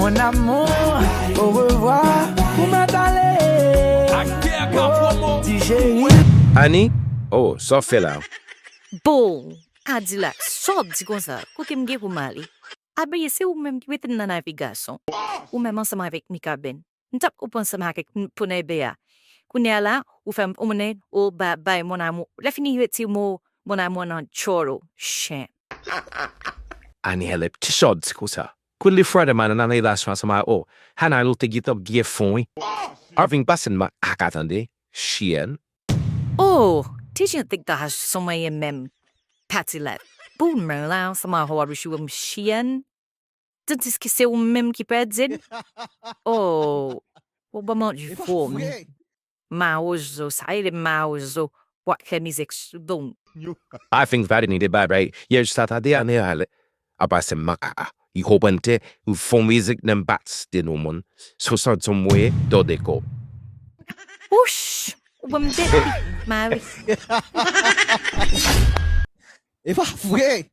Mon amour, au revoir, vous m'attendez. Petit chéri. Anie? Oh, só fela. Bom, K-Dilak, só de coisa, o que me mali. Abre esse o mesmo que na nave Gason. O mesmo sama avec Mika Ben. Ntap o pon sama avec pone bea. Kunela, o fam omne o ba mon amour. La fini weti mo mon amour non choro. Shame. Anie help tishod kusa. Kulli freda man na last one sama o. Hana lutte gito gie foi. Arving bassen ma akatande. Shien. Oh, did you think that has some way in mem? K-Dilak. Boom merlau sama ho arishu shien. Did this kiss o mem ki bedzin? Oh, what ba mont you form? Mauzo, side mauzo. What can music don't? I think that needed bad right. Yes, that idea ne hale. Abasse maka. I hopente u form music nem bats de no mon. So some way do de go. Whoosh! Mary. Et parfait.